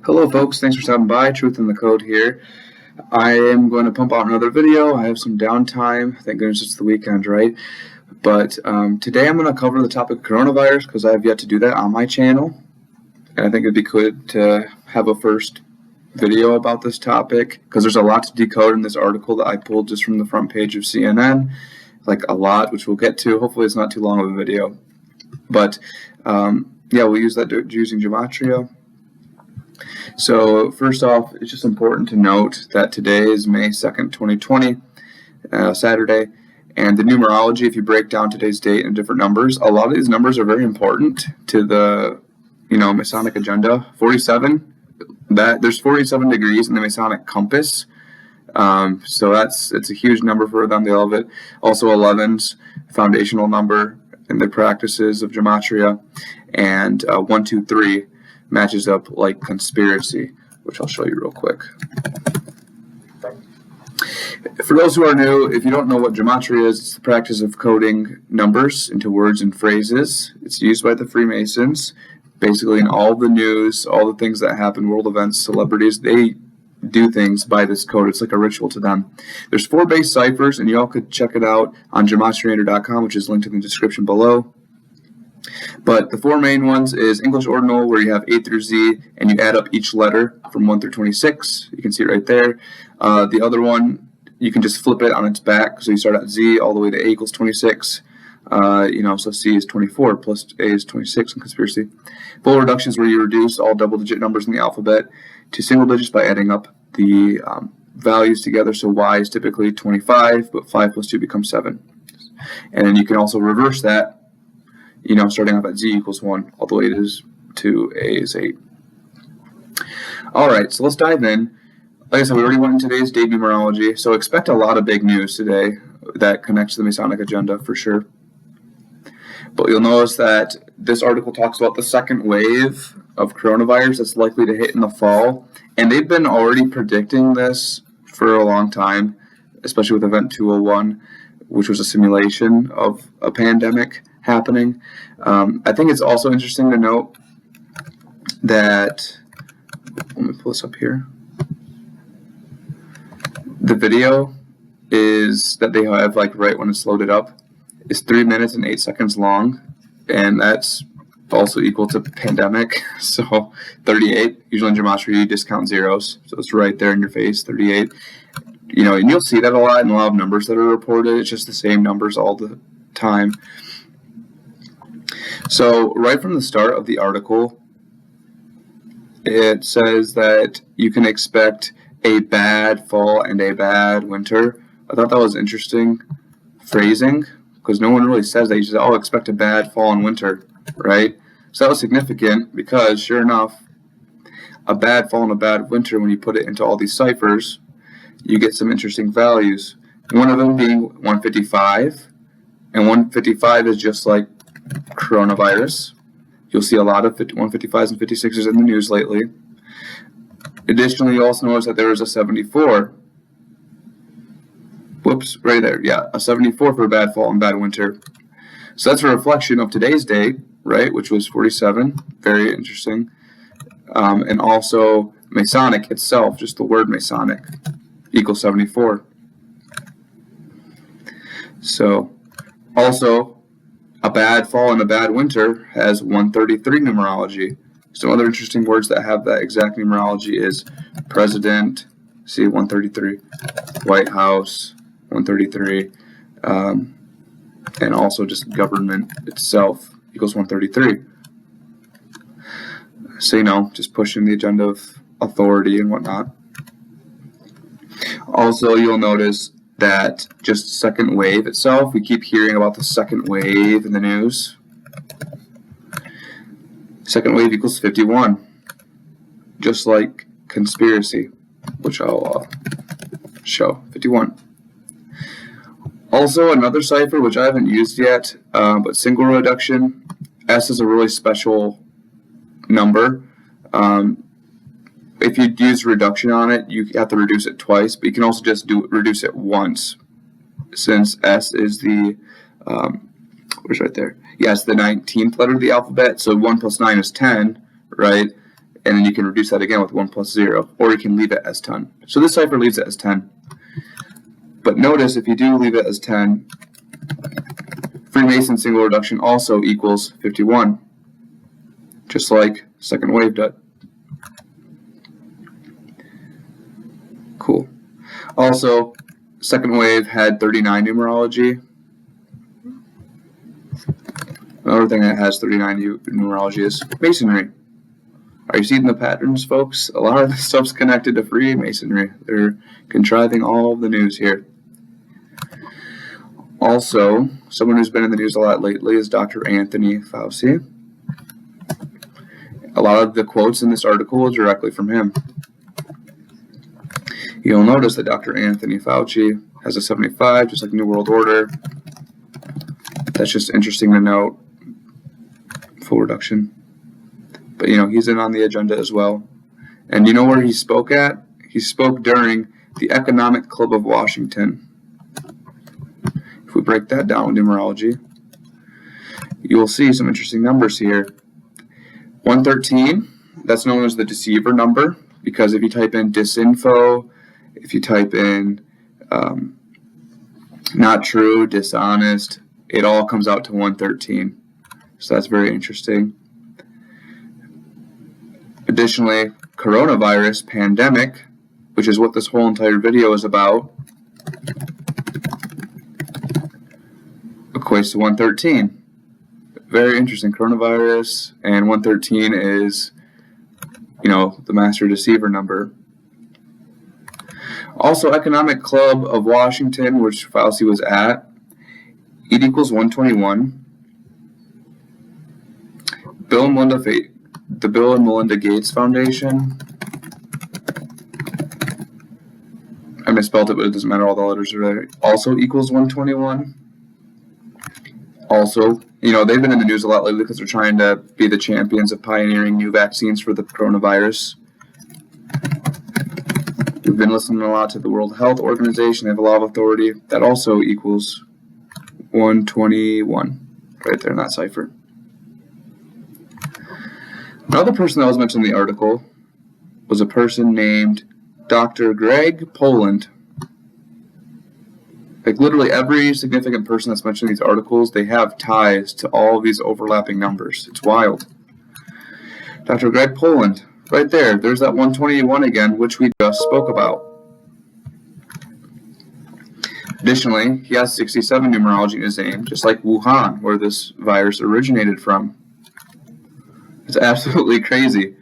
Hello folks, thanks for stopping by. Truth in the Code here. I am going to pump out another video. I have some downtime. Thank goodness it's the weekend, right? But today I'm going to cover the topic of coronavirus because I have yet to do that on my channel. And I think it'd be good to have a first video about this topic because there's a lot to decode in this article that I pulled just from the front page of CNN. Like a lot, which we'll get to. Hopefully it's not too long of a video. But yeah, we'll use that using Gematria. So first off, it's just important to note that today is May 2nd, 2020, Saturday, and the numerology, if you break down today's date in different numbers, a lot of these numbers are very important to the, Masonic agenda. 47, there's 47 degrees in the Masonic compass, so it's a huge number for them. They love it. Also 11's foundational number in the practices of Gematria, and 1, 2, 3 matches up like conspiracy, which I'll show you real quick. For those who are new, if you don't know what Gematria is, it's the practice of coding numbers into words and phrases. It's used by the Freemasons. Basically in all the news, all the things that happen, world events, celebrities, they do things by this code. It's like a ritual to them. There's 4 base ciphers, and you all could check it out on gematriator.com, which is linked in the description below. But the 4 main ones is English ordinal, where you have A through Z, and you add up each letter from 1 through 26. You can see it right there. The other one, you can just flip it on its back, so you start at Z all the way to A equals 26. So C is 24 plus A is 26 in conspiracy. Full reduction is where you reduce all double-digit numbers in the alphabet to single digits by adding up the values together. So Y is typically 25, but 5 plus 2 becomes 7. And then you can also reverse that, starting off at Z equals 1, all the way to A is 8. Alright, so let's dive in. Like I said, we already went into today's date numerology, so expect a lot of big news today that connects to the Masonic agenda for sure. But you'll notice that this article talks about the second wave of coronavirus that's likely to hit in the fall, and they've been already predicting this for a long time, especially with Event 201, which was a simulation of a pandemic happening. I think it's also interesting to note that, let me pull this up here. The video is that they have right when it's loaded up is 3 minutes and 8 seconds long, and that's also equal to pandemic. So 38, usually in Gematria you discount zeros, so it's right there in your face, 38. And you'll see that a lot in a lot of numbers that are reported. It's just the same numbers all the time. So right from the start of the article, it says that you can expect a bad fall and a bad winter. I thought that was interesting phrasing because no one really says that. You just say, expect a bad fall and winter, right? So that was significant because sure enough, a bad fall and a bad winter, when you put it into all these ciphers, you get some interesting values. One of them being 155, and 155 is just like coronavirus. You'll see a lot of 155s and 56s in the news lately. Additionally, you also notice that there is a 74. Whoops, right there. Yeah, a 74 for a bad fall and bad winter. So that's a reflection of today's date, right, which was 47. Very interesting. And also Masonic itself, just the word Masonic, equals 74. So also a bad fall and a bad winter has 133 numerology. Some other interesting words that have that exact numerology is president, see 133, White House, 133, and also just government itself equals 133. So, just pushing the agenda of authority and whatnot. Also, you'll notice that just second wave itself, we keep hearing about the second wave in the news. Second wave equals 51, just like conspiracy, which I'll show, 51. Also, another cipher, which I haven't used yet, but single reduction, S is a really special number. If you use reduction on it, you have to reduce it twice, but you can also just reduce it once, since S is the Where's right there? Yes, the 19th letter of the alphabet. So 1 plus 9 is 10, right? And then you can reduce that again with 1 plus 0, or you can leave it as 10. So this cipher leaves it as 10. But notice if you do leave it as 10, Freemason single reduction also equals 51, just like second wave did. Cool. Also, second wave had 39 numerology. Another thing that has 39 numerology is Masonry. Are you seeing the patterns, folks? A lot of this stuff's connected to Freemasonry. They're contriving all of the news here. Also, someone who's been in the news a lot lately is Dr. Anthony Fauci. A lot of the quotes in this article are directly from him. You'll notice that Dr. Anthony Fauci has a 75, just like New World Order. That's just interesting to note. Full reduction. But, he's in on the agenda as well. And you know where he spoke at? He spoke during the Economic Club of Washington. If we break that down with numerology, you will see some interesting numbers here. 113, that's known as the deceiver number, because if you type in disinfo, if you type in not true, dishonest, it all comes out to 113. So that's very interesting. Additionally, coronavirus pandemic, which is what this whole entire video is about, equates to 113. Very interesting. Coronavirus and 113 is, the master deceiver number. Also, Economic Club of Washington, which Fauci was at, it equals 121. The Bill and Melinda Gates Foundation. I misspelled it, but it doesn't matter. All the letters are there. Also equals 121. Also, they've been in the news a lot lately because they're trying to be the champions of pioneering new vaccines for the coronavirus. We've been listening a lot to the World Health Organization. They have a lot of authority. That also equals 121, right there in that cipher. Another person that was mentioned in the article was a person named Dr. Greg Poland. Like literally every significant person that's mentioned in these articles, they have ties to all of these overlapping numbers. It's wild. Dr. Greg Poland, right there. There's that 121 again, which we just spoke about. Additionally, he has 67 numerology in his name, just like Wuhan, where this virus originated from. It's absolutely crazy.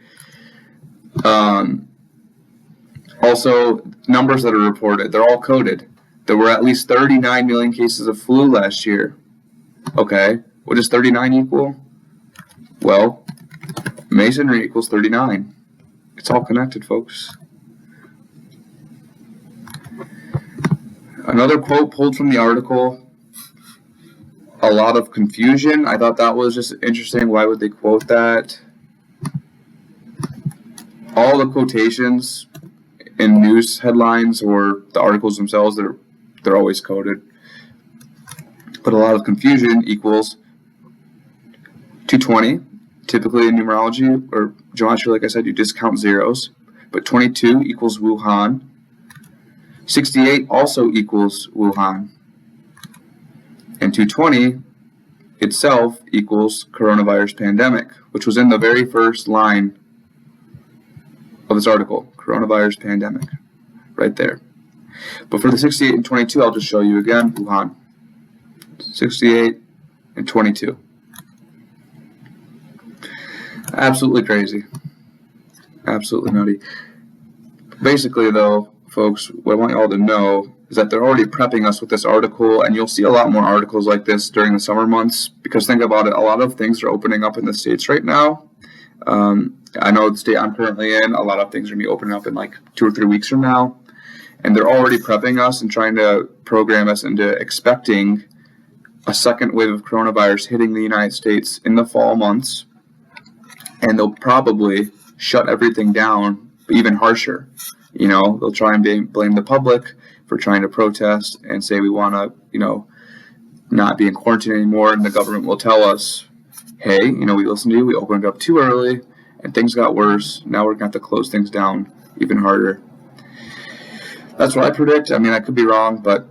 Also, numbers that are reported, they're all coded. There were at least 39 million cases of flu last year. Okay, what does 39 equal? Well, Masonry equals 39. It's all connected, folks. Another quote pulled from the article. A lot of confusion. I thought that was just interesting. Why would they quote that? All the quotations in news headlines or the articles themselves, they're always coded. But a lot of confusion equals 220. Typically in numerology or gematria, like I said, you discount zeros. But 22 equals Wuhan. 68 also equals Wuhan. And 220 itself equals coronavirus pandemic, which was in the very first line of this article, coronavirus pandemic, right there. But for the 68 and 22, I'll just show you again, Wuhan. 68 and 22. Absolutely crazy. Absolutely nutty. Basically, though, folks, what I want you all to know is that they're already prepping us with this article, and you'll see a lot more articles like this during the summer months, because think about it, a lot of things are opening up in the States right now. I know the state I'm currently in, a lot of things are going to be opening up in like 2 or 3 weeks from now, and they're already prepping us and trying to program us into expecting a second wave of coronavirus hitting the United States in the fall months, and they'll probably shut everything down even harsher. They'll try and blame the public for trying to protest and say we want to, not be in quarantine anymore, and the government will tell us, hey, we listened to you, we opened it up too early, and things got worse. Now we're going to have to close things down even harder. That's what I predict. I mean, I could be wrong, but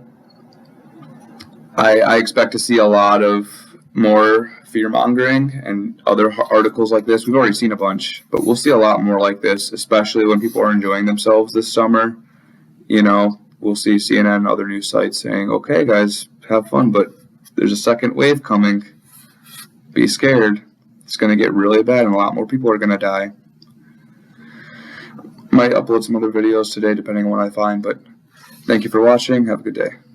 I expect to see a lot of more fear-mongering and other articles like this. We've already seen a bunch, but we'll see a lot more like this, especially when people are enjoying themselves this summer. We'll see CNN and other news sites saying, okay, guys, have fun, but there's a second wave coming. Be scared. It's going to get really bad, and a lot more people are going to die. Might upload some other videos today, depending on what I find, but thank you for watching. Have a good day.